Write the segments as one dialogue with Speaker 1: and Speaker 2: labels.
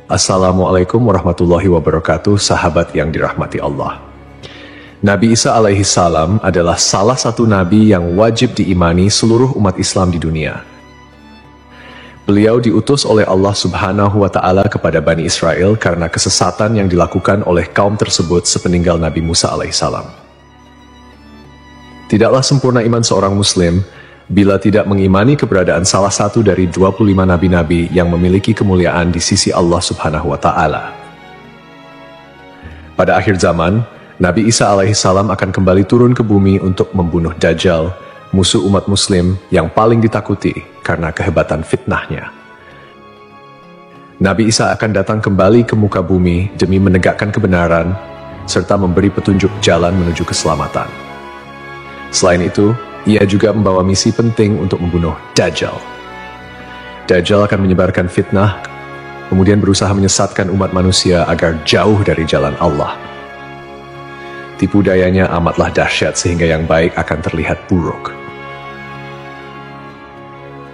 Speaker 1: Assalamualaikum warahmatullahi wabarakatuh, sahabat yang dirahmati Allah. Nabi Isa alaihi salam adalah salah satu nabi yang wajib diimani seluruh umat Islam di dunia. Beliau diutus oleh Allah Subhanahu wa Ta'ala kepada Bani Israel karena kesesatan yang dilakukan oleh kaum tersebut sepeninggal Nabi Musa alaihi salam. Tidaklah sempurna iman seorang Muslim bila tidak mengimani keberadaan salah satu dari 25 nabi-nabi yang memiliki kemuliaan di sisi Allah Subhanahu wa Ta'ala. Pada akhir zaman, Nabi Isa alaihissalam akan kembali turun ke bumi untuk membunuh Dajjal, musuh umat Muslim yang paling ditakuti karena kehebatan fitnahnya. Nabi Isa akan datang kembali ke muka bumi demi menegakkan kebenaran serta memberi petunjuk jalan menuju keselamatan. Selain itu, ia juga membawa misi penting untuk membunuh Dajjal. Dajjal akan menyebarkan fitnah, kemudian berusaha menyesatkan umat manusia agar jauh dari jalan Allah. Tipu dayanya amatlah dahsyat sehingga yang baik akan terlihat buruk.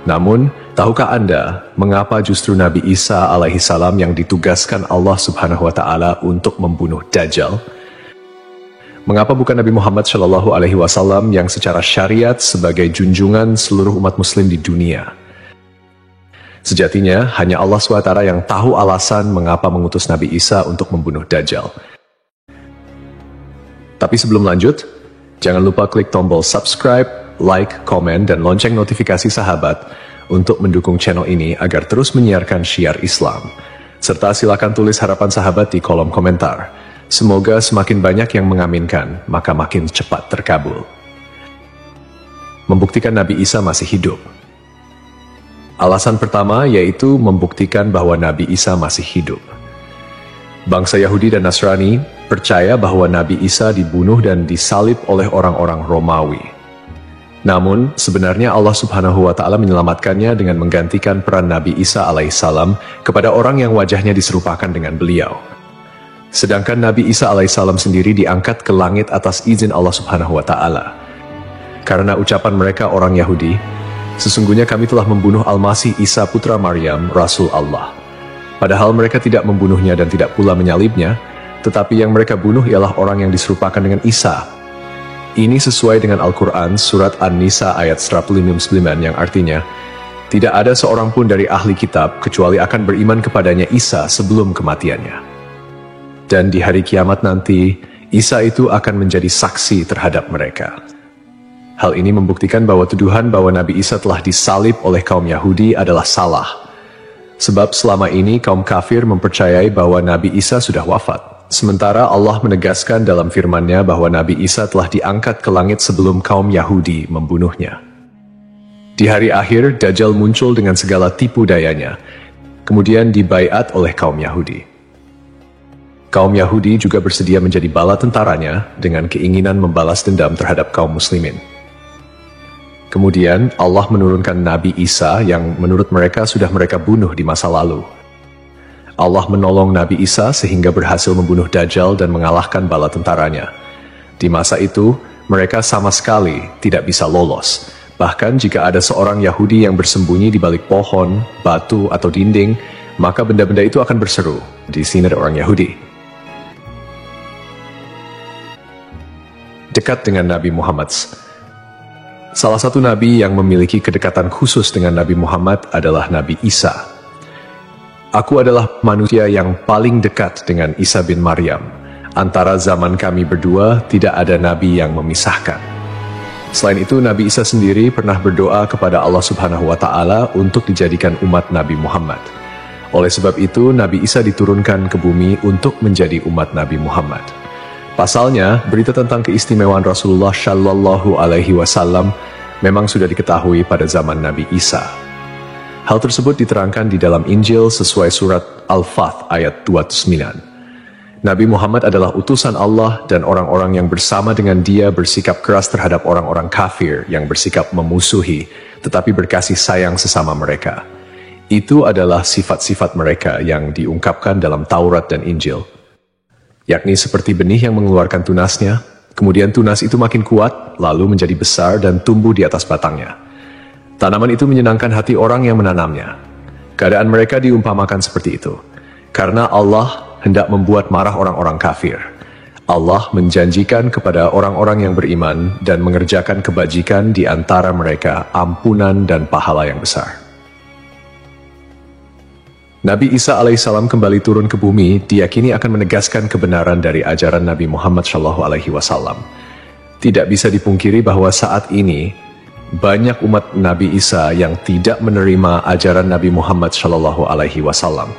Speaker 1: Namun, tahukah Anda mengapa justru Nabi Isa alaihissalam yang ditugaskan Allah Subhanahu wa Ta'ala untuk membunuh Dajjal? Mengapa bukan Nabi Muhammad Shallallahu Alaihi Wasallam yang secara syariat sebagai junjungan seluruh umat Muslim di dunia? Sejatinya, hanya Allah SWT yang tahu alasan mengapa mengutus Nabi Isa untuk membunuh Dajjal. Tapi sebelum lanjut, jangan lupa klik tombol subscribe, like, komen, dan lonceng notifikasi sahabat untuk mendukung channel ini agar terus menyiarkan syiar Islam. Serta silakan tulis harapan sahabat di kolom komentar. Semoga semakin banyak yang mengaminkan, maka makin cepat terkabul. Membuktikan Nabi Isa masih hidup. Alasan pertama yaitu membuktikan bahwa Nabi Isa masih hidup. Bangsa Yahudi dan Nasrani percaya bahwa Nabi Isa dibunuh dan disalib oleh orang-orang Romawi. Namun, sebenarnya Allah Subhanahu wa Ta'ala menyelamatkannya dengan menggantikan peran Nabi Isa alaihissalam kepada orang yang wajahnya diserupakan dengan beliau. Sedangkan Nabi Isa alaihissalam sendiri diangkat ke langit atas izin Allah Subhanahu wa Ta'ala. Karena ucapan mereka orang Yahudi, sesungguhnya kami telah membunuh Al-Masih Isa putra Maryam, Rasul Allah. Padahal mereka tidak membunuhnya dan tidak pula menyalibnya, tetapi yang mereka bunuh ialah orang yang diserupakan dengan Isa. Ini sesuai dengan Al-Quran surat An-Nisa ayat 159 yang artinya, tidak ada seorang pun dari ahli kitab kecuali akan beriman kepadanya Isa sebelum kematiannya. Dan di hari kiamat nanti, Isa itu akan menjadi saksi terhadap mereka. Hal ini membuktikan bahwa tuduhan bahwa Nabi Isa telah disalib oleh kaum Yahudi adalah salah. Sebab selama ini kaum kafir mempercayai bahwa Nabi Isa sudah wafat. Sementara Allah menegaskan dalam firman-Nya bahwa Nabi Isa telah diangkat ke langit sebelum kaum Yahudi membunuhnya. Di hari akhir, Dajjal muncul dengan segala tipu dayanya, kemudian dibaiat oleh kaum Yahudi. Kaum Yahudi juga bersedia menjadi bala tentaranya dengan keinginan membalas dendam terhadap kaum muslimin. Kemudian Allah menurunkan Nabi Isa yang menurut mereka sudah mereka bunuh di masa lalu. Allah menolong Nabi Isa sehingga berhasil membunuh Dajjal dan mengalahkan bala tentaranya. Di masa itu, mereka sama sekali tidak bisa lolos. Bahkan jika ada seorang Yahudi yang bersembunyi di balik pohon, batu, atau dinding, maka benda-benda itu akan berseru. Di sini ada orang Yahudi. Dekat dengan Nabi Muhammad. Salah satu nabi yang memiliki kedekatan khusus dengan Nabi Muhammad adalah Nabi Isa. Aku adalah manusia yang paling dekat dengan Isa bin Maryam. Antara zaman kami berdua tidak ada nabi yang memisahkan. Selain itu, Nabi Isa sendiri pernah berdoa kepada Allah Subhanahu wa Ta'ala untuk dijadikan umat Nabi Muhammad. Oleh sebab itu, Nabi Isa diturunkan ke bumi untuk menjadi umat Nabi Muhammad. Pasalnya, berita tentang keistimewaan Rasulullah Shallallahu Alaihi Wasallam memang sudah diketahui pada zaman Nabi Isa. Hal tersebut diterangkan di dalam Injil sesuai surat Al-Fath ayat 29. Nabi Muhammad adalah utusan Allah dan orang-orang yang bersama dengan dia bersikap keras terhadap orang-orang kafir yang bersikap memusuhi, tetapi berkasih sayang sesama mereka. Itu adalah sifat-sifat mereka yang diungkapkan dalam Taurat dan Injil. Yakni seperti benih yang mengeluarkan tunasnya, kemudian tunas itu makin kuat, lalu menjadi besar dan tumbuh di atas batangnya. Tanaman itu menyenangkan hati orang yang menanamnya. Keadaan mereka diumpamakan seperti itu. Karena Allah hendak membuat marah orang-orang kafir. Allah menjanjikan kepada orang-orang yang beriman dan mengerjakan kebajikan di antara mereka ampunan dan pahala yang besar. Nabi Isa alaihissalam kembali turun ke bumi diyakini akan menegaskan kebenaran dari ajaran Nabi Muhammad SAW. Tidak bisa dipungkiri bahwa saat ini banyak umat Nabi Isa yang tidak menerima ajaran Nabi Muhammad SAW.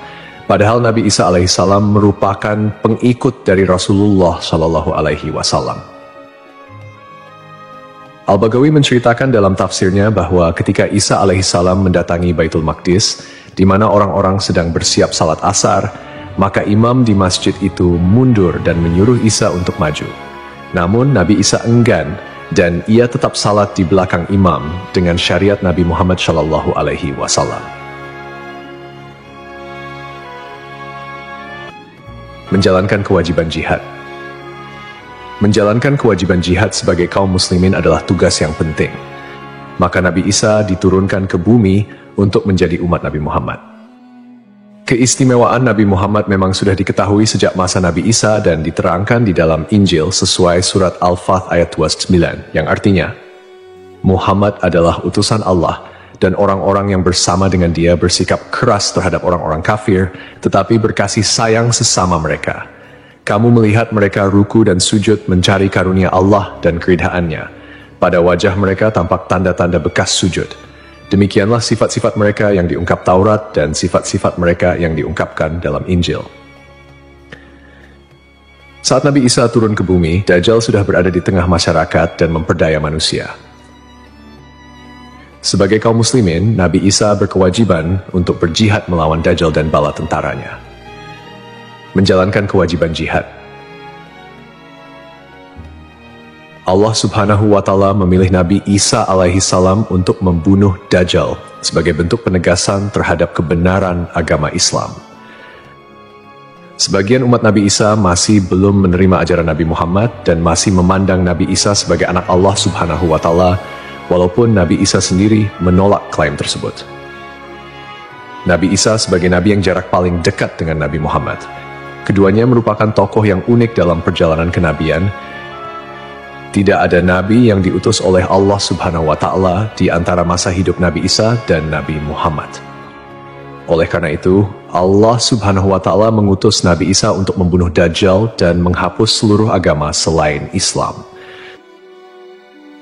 Speaker 1: Padahal Nabi Isa alaihissalam merupakan pengikut dari Rasulullah SAW. Al-Baghawi menceritakan dalam tafsirnya bahwa ketika Isa alaihissalam mendatangi Baitul Maqdis, di mana orang-orang sedang bersiap salat asar, maka imam di masjid itu mundur dan menyuruh Isa untuk maju. Namun Nabi Isa enggan dan ia tetap salat di belakang imam dengan syariat Nabi Muhammad SAW. Menjalankan kewajiban jihad. Menjalankan kewajiban jihad sebagai kaum muslimin adalah tugas yang penting. Maka Nabi Isa diturunkan ke bumi untuk menjadi umat Nabi Muhammad. Keistimewaan Nabi Muhammad memang sudah diketahui sejak masa Nabi Isa dan diterangkan di dalam Injil sesuai surat Al-Fath ayat 29, yang artinya, Muhammad adalah utusan Allah dan orang-orang yang bersama dengan dia bersikap keras terhadap orang-orang kafir, tetapi berkasih sayang sesama mereka. Kamu melihat mereka ruku dan sujud mencari karunia Allah dan keridhaannya. Pada wajah mereka tampak tanda-tanda bekas sujud. Demikianlah sifat-sifat mereka yang diungkap Taurat dan sifat-sifat mereka yang diungkapkan dalam Injil. Saat Nabi Isa turun ke bumi, Dajjal sudah berada di tengah masyarakat dan memperdaya manusia. Sebagai kaum muslimin, Nabi Isa berkewajiban untuk berjihad melawan Dajjal dan bala tentaranya. Menjalankan kewajiban jihad. Allah Subhanahu wa Ta'ala memilih Nabi Isa alaihissalam untuk membunuh Dajjal sebagai bentuk penegasan terhadap kebenaran agama Islam. Sebagian umat Nabi Isa masih belum menerima ajaran Nabi Muhammad dan masih memandang Nabi Isa sebagai anak Allah Subhanahu wa Ta'ala, walaupun Nabi Isa sendiri menolak klaim tersebut. Nabi Isa sebagai nabi yang jarak paling dekat dengan Nabi Muhammad. Keduanya merupakan tokoh yang unik dalam perjalanan kenabian. Tidak ada nabi yang diutus oleh Allah Subhanahu wa Ta'ala di antara masa hidup Nabi Isa dan Nabi Muhammad. Oleh karena itu, Allah Subhanahu wa Ta'ala mengutus Nabi Isa untuk membunuh Dajjal dan menghapus seluruh agama selain Islam.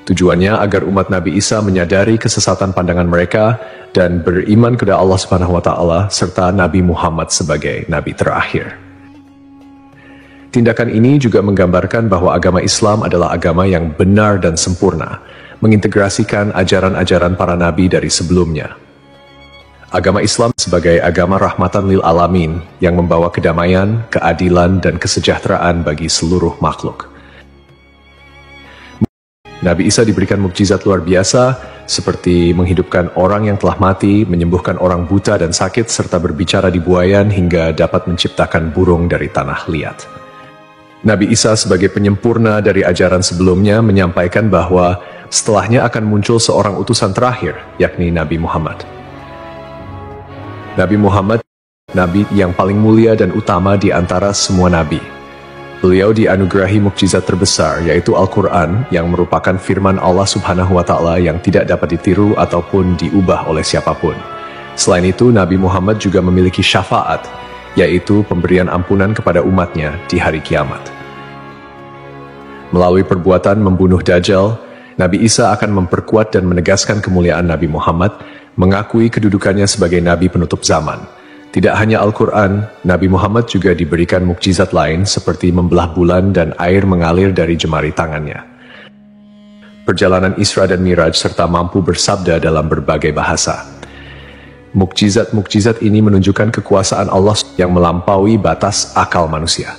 Speaker 1: Tujuannya agar umat Nabi Isa menyadari kesesatan pandangan mereka dan beriman kepada Allah Subhanahu wa Ta'ala serta Nabi Muhammad sebagai nabi terakhir. Tindakan ini juga menggambarkan bahwa agama Islam adalah agama yang benar dan sempurna, mengintegrasikan ajaran-ajaran para nabi dari sebelumnya. Agama Islam sebagai agama rahmatan lil alamin yang membawa kedamaian, keadilan, dan kesejahteraan bagi seluruh makhluk. Nabi Isa diberikan mukjizat luar biasa seperti menghidupkan orang yang telah mati, menyembuhkan orang buta dan sakit, serta berbicara di buayan hingga dapat menciptakan burung dari tanah liat. Nabi Isa sebagai penyempurna dari ajaran sebelumnya menyampaikan bahwa setelahnya akan muncul seorang utusan terakhir, yakni Nabi Muhammad. Nabi Muhammad, nabi yang paling mulia dan utama di antara semua nabi. Beliau dianugerahi mukjizat terbesar, yaitu Al-Quran, yang merupakan firman Allah Subhanahu wa Ta'ala yang tidak dapat ditiru ataupun diubah oleh siapapun. Selain itu, Nabi Muhammad juga memiliki syafaat, yaitu pemberian ampunan kepada umatnya di hari kiamat. Melalui perbuatan membunuh Dajjal, Nabi Isa akan memperkuat dan menegaskan kemuliaan Nabi Muhammad, mengakui kedudukannya sebagai nabi penutup zaman. Tidak hanya Al-Quran, Nabi Muhammad juga diberikan mukjizat lain seperti membelah bulan dan air mengalir dari jemari tangannya. Perjalanan Isra dan Miraj serta mampu bersabda dalam berbagai bahasa. Mukjizat-mukjizat ini menunjukkan kekuasaan Allah yang melampaui batas akal manusia.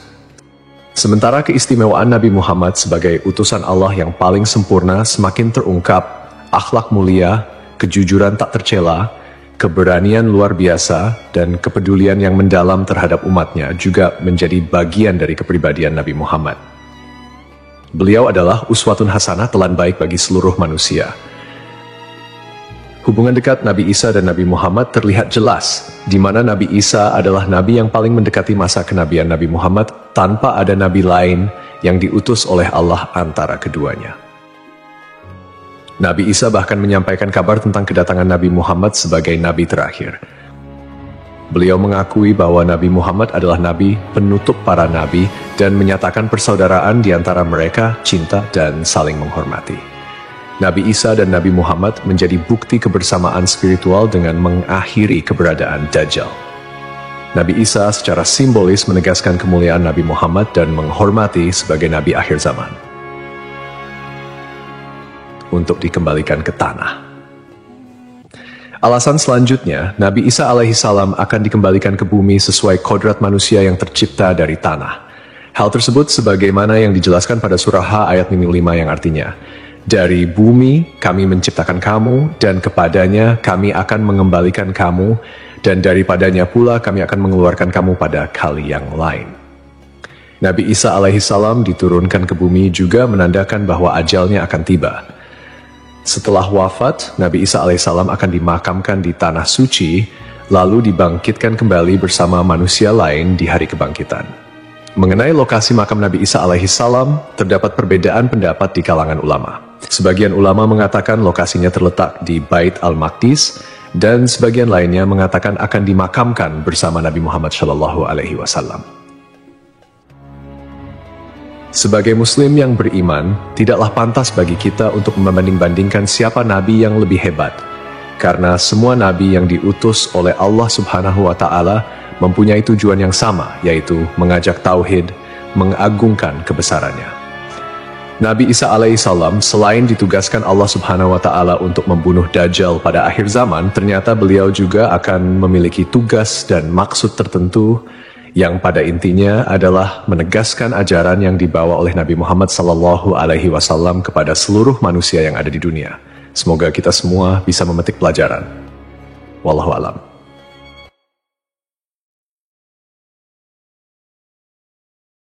Speaker 1: Sementara keistimewaan Nabi Muhammad sebagai utusan Allah yang paling sempurna semakin terungkap, akhlak mulia, kejujuran tak tercela, keberanian luar biasa, dan kepedulian yang mendalam terhadap umatnya juga menjadi bagian dari kepribadian Nabi Muhammad. Beliau adalah uswatun hasanah, telan baik bagi seluruh manusia. Hubungan dekat Nabi Isa dan Nabi Muhammad terlihat jelas, di mana Nabi Isa adalah nabi yang paling mendekati masa kenabian Nabi Muhammad tanpa ada nabi lain yang diutus oleh Allah antara keduanya. Nabi Isa bahkan menyampaikan kabar tentang kedatangan Nabi Muhammad sebagai nabi terakhir. Beliau mengakui bahwa Nabi Muhammad adalah nabi penutup para nabi dan menyatakan persaudaraan di antara mereka, cinta dan saling menghormati. Nabi Isa dan Nabi Muhammad menjadi bukti kebersamaan spiritual dengan mengakhiri keberadaan Dajjal. Nabi Isa secara simbolis menegaskan kemuliaan Nabi Muhammad dan menghormati sebagai nabi akhir zaman. Untuk dikembalikan ke tanah. Alasan selanjutnya, Nabi Isa alaihissalam akan dikembalikan ke bumi sesuai kodrat manusia yang tercipta dari tanah. Hal tersebut sebagaimana yang dijelaskan pada surah H ayat 5 yang artinya, dari bumi kami menciptakan kamu, dan kepadanya kami akan mengembalikan kamu, dan daripadanya pula kami akan mengeluarkan kamu pada kali yang lain. Nabi Isa alaihissalam diturunkan ke bumi juga menandakan bahwa ajalnya akan tiba. Setelah wafat, Nabi Isa alaihissalam akan dimakamkan di tanah suci, lalu dibangkitkan kembali bersama manusia lain di hari kebangkitan. Mengenai lokasi makam Nabi Isa alaihissalam, terdapat perbedaan pendapat di kalangan ulama. Sebagian ulama mengatakan lokasinya terletak di Bait al-Maqdis, dan sebagian lainnya mengatakan akan dimakamkan bersama Nabi Muhammad SAW. Sebagai muslim yang beriman, tidaklah pantas bagi kita untuk membanding-bandingkan siapa nabi yang lebih hebat, karena semua nabi yang diutus oleh Allah Subhanahu wa Ta'ala mempunyai tujuan yang sama, yaitu mengajak tauhid, mengagungkan kebesarannya. Nabi Isa alaihissalam selain ditugaskan Allah Subhanahu wa Ta'ala untuk membunuh Dajjal pada akhir zaman, ternyata beliau juga akan memiliki tugas dan maksud tertentu yang pada intinya adalah menegaskan ajaran yang dibawa oleh Nabi Muhammad SAW kepada seluruh manusia yang ada di dunia. Semoga kita semua bisa memetik pelajaran. Wallahu a'lam.